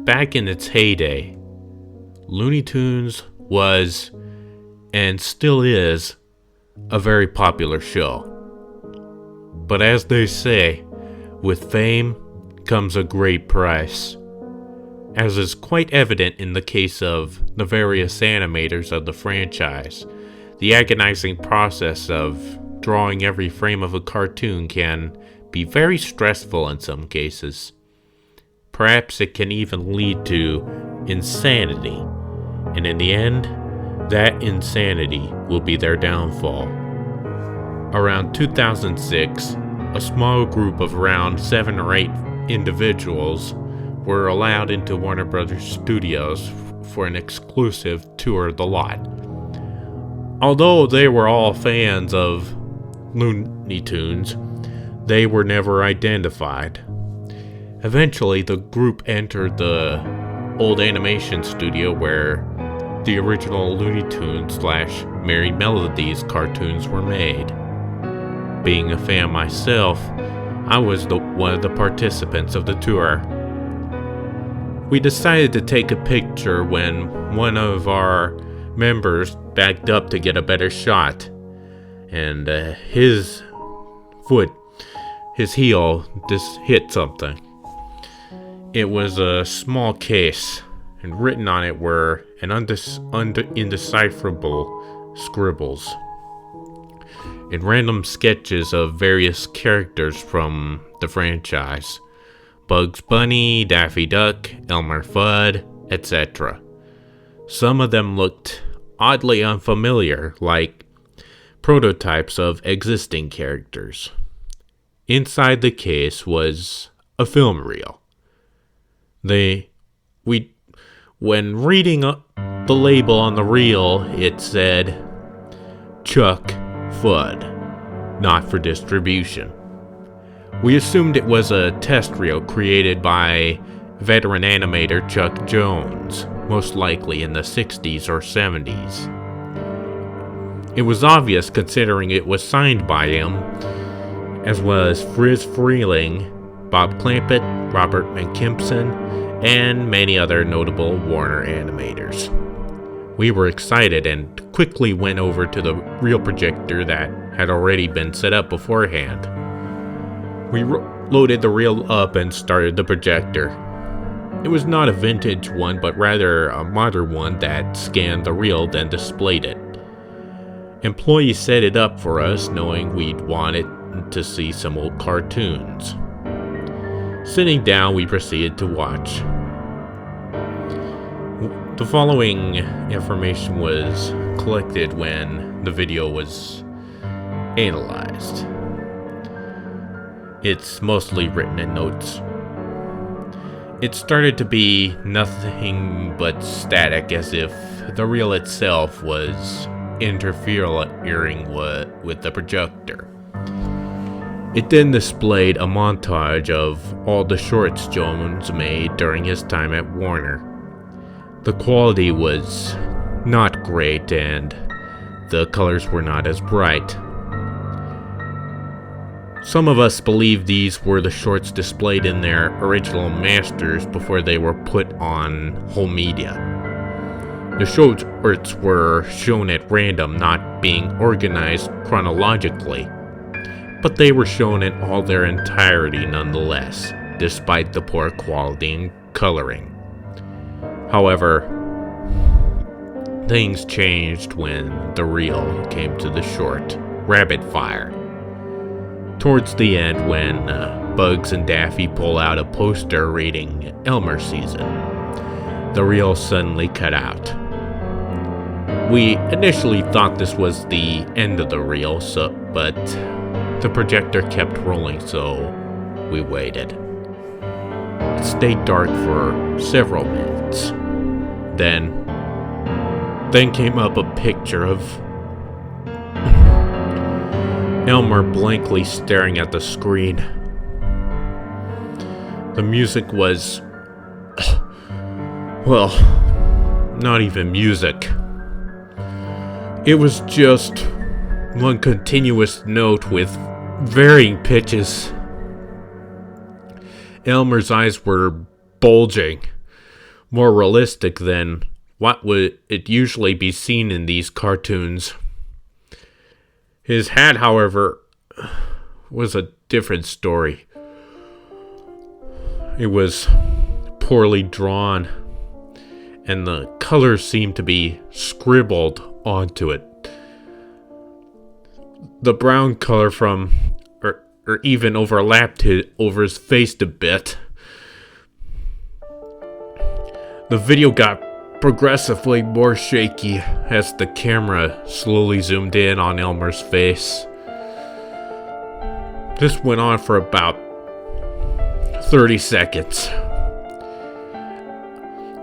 back in its heyday, Looney Tunes was, and still is, a very popular show. But as they say, with fame comes a great price. As is quite evident in the case of the various animators of the franchise, the agonizing process of drawing every frame of a cartoon can be very stressful in some cases. Perhaps it can even lead to insanity, and in the end, that insanity will be their downfall. Around 2006, a small group of around 7 or 8 individuals were allowed into Warner Brothers Studios for an exclusive tour of the lot. Although they were all fans of Looney Tunes, they were never identified. Eventually, the group entered the old animation studio where the original Looney Tunes / Merry Melodies cartoons were made. Being a fan myself, I was one of the participants of the tour. We decided to take a picture when one of our members backed up to get a better shot, and his heel just hit something. It was a small case, and written on it were indecipherable scribbles and random sketches of various characters from the franchise. Bugs Bunny, Daffy Duck, Elmer Fudd, etc. Some of them looked oddly unfamiliar, like prototypes of existing characters. Inside the case was a film reel. When reading the label on the reel, it said, Chuck FUDD, not for distribution. We assumed it was a test reel created by veteran animator Chuck Jones, most likely in the 60s or 70s. It was obvious considering it was signed by him, as was Friz Freleng, Bob Clampett, Robert McKimpson, and many other notable Warner animators. We were excited and quickly went over to the reel projector that had already been set up beforehand. We loaded the reel up and started the projector. It was not a vintage one, but rather a modern one that scanned the reel then displayed it. Employees set it up for us, knowing we'd wanted to see some old cartoons. Sitting down, we proceeded to watch. The following information was collected when the video was analyzed. It's mostly written in notes. It started to be nothing but static, as if the reel itself was interfering with the projector. It then displayed a montage of all the shorts Jones made during his time at Warner. The quality was not great and the colors were not as bright. Some of us believe these were the shorts displayed in their original masters before they were put on home media. The shorts were shown at random, not being organized chronologically, but they were shown in all their entirety nonetheless, despite the poor quality and coloring. However, things changed when the reel came to the short, Rapid Fire. Towards the end, when Bugs and Daffy pull out a poster reading Elmer Season, the reel suddenly cut out. We initially thought this was the end of the reel, but the projector kept rolling, so we waited. It stayed dark for several minutes. Then came up a picture of Elmer blankly staring at the screen. The music was, well, not even music. It was just one continuous note with varying pitches. Elmer's eyes were bulging. more realistic than what would it usually be seen in these cartoons. His hat, however, was a different story. It was poorly drawn, and the colors seemed to be scribbled onto it. The brown color or even overlapped over his face a bit. The video got progressively more shaky as the camera slowly zoomed in on Elmer's face. This went on for about 30 seconds.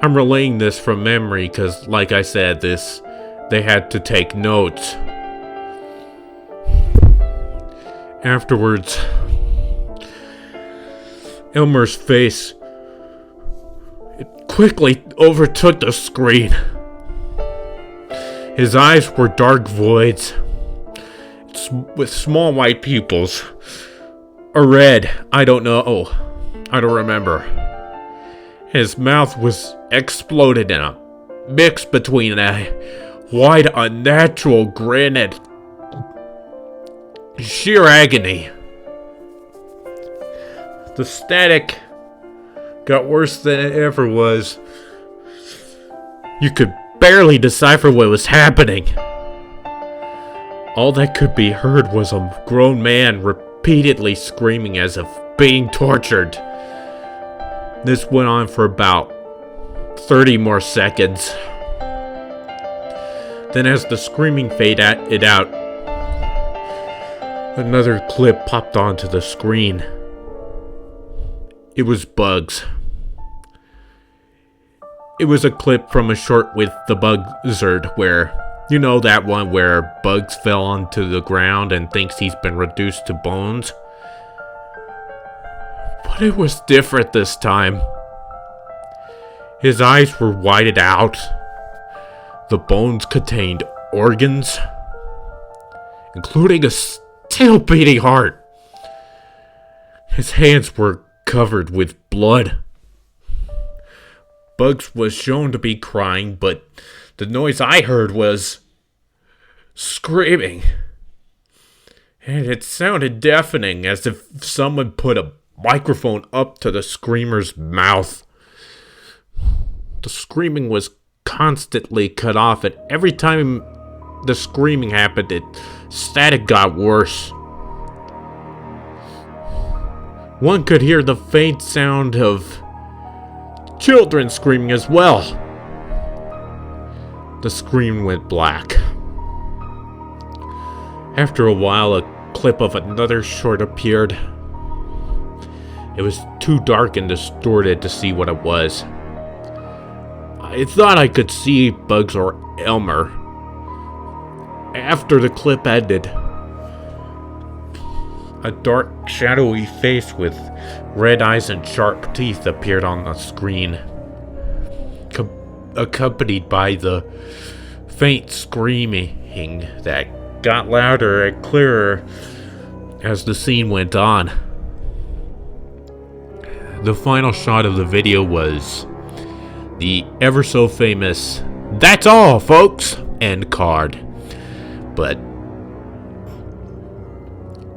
I'm relaying this from memory because, like I said, they had to take notes. Afterwards, Elmer's face quickly overtook the screen. His eyes were dark voids with small white pupils. Or red, I don't know. I don't remember. His mouth was exploded in a mix between a wide, unnatural grin and sheer agony. The static got worse than it ever was. You could barely decipher what was happening. All that could be heard was a grown man repeatedly screaming as if being tortured. This went on for about 30 more seconds. Then as the screaming faded out, another clip popped onto the screen. It was Bugs. It was a clip from a short with the Buzzard where, you know that one where Bugs fell onto the ground and thinks he's been reduced to bones? But it was different this time. His eyes were whited out. The bones contained organs, including a still beating heart. His hands were covered with blood. Bugs was shown to be crying, but the noise I heard was screaming. And it sounded deafening, as if someone put a microphone up to the screamer's mouth. The screaming was constantly cut off, and every time the screaming happened, static got worse. One could hear the faint sound of children screaming as well. The screen went black. After a while, a clip of another short appeared. It was too dark and distorted to see what it was. I thought I could see Bugs or Elmer. After the clip ended, a dark, shadowy face with red eyes and sharp teeth appeared on the screen, accompanied by the faint screaming that got louder and clearer as the scene went on. The final shot of the video was the ever so famous "That's all, folks" end card. But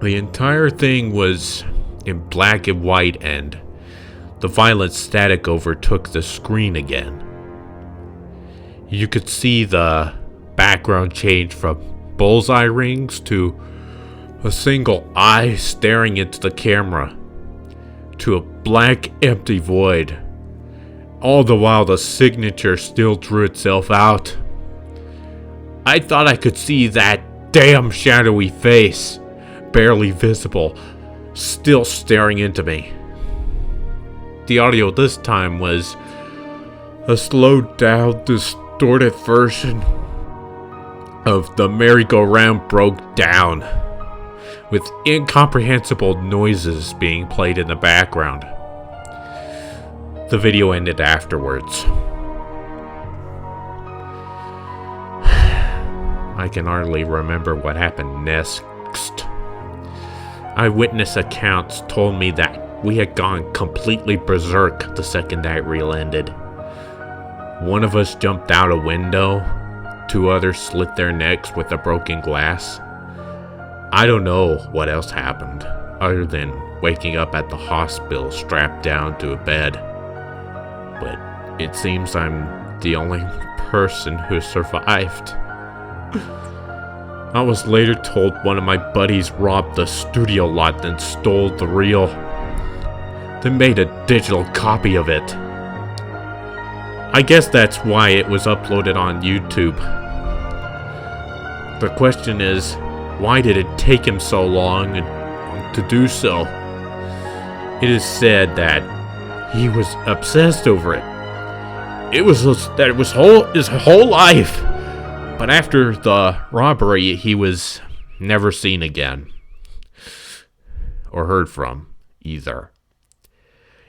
the entire thing was in black and white, and the violent static overtook the screen again. You could see the background change from bullseye rings to a single eye staring into the camera, to a blank, empty void. All the while, the signature still drew itself out. I thought I could see that damn shadowy face, barely visible, still staring into me. The audio this time was a slowed down, distorted version of "The Merry-Go-Round Broke Down," with incomprehensible noises being played in the background. The video ended afterwards. I can hardly remember what happened next. Eyewitness accounts told me that we had gone completely berserk the second that reel ended. One of us jumped out a window. 2 others slit their necks with a broken glass. I don't know what else happened, other than waking up at the hospital strapped down to a bed. But it seems I'm the only person who survived. I was later told one of my buddies robbed the studio lot and stole the reel. They made a digital copy of it. I guess that's why it was uploaded on YouTube. The question is, why did it take him so long to do so? It is said that he was obsessed over it. It was his whole life. But after the robbery, he was never seen again. Or heard from, either.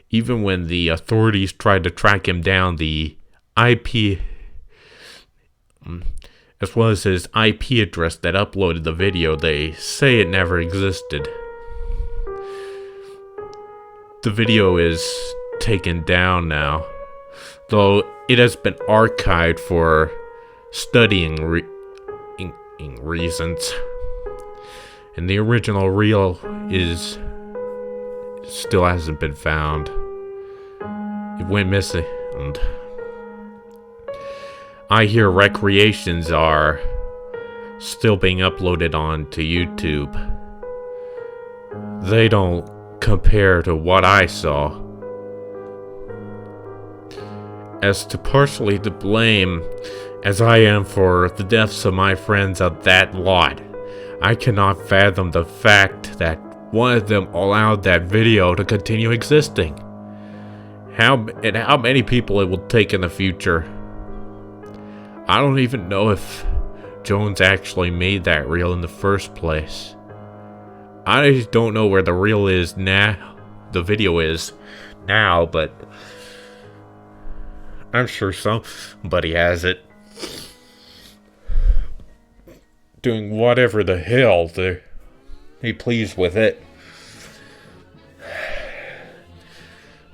Even when the authorities tried to track him down, the IP, as well as his IP address that uploaded the video, they say it never existed. The video is taken down now, though it has been archived for studying reasons. And the original reel still hasn't been found. It went missing. And I hear recreations are still being uploaded onto YouTube. They don't compare to what I saw. As to partially to blame as I am for the deaths of my friends at that lot, I cannot fathom the fact that one of them allowed that video to continue existing. How many people it will take in the future. I don't even know if Jones actually made that reel in the first place. I just don't know where the reel is now. The video is now, but I'm sure somebody has it. Doing whatever the hell they please with it.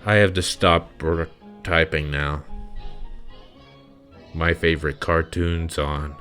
I have to stop typing now. My favorite cartoons on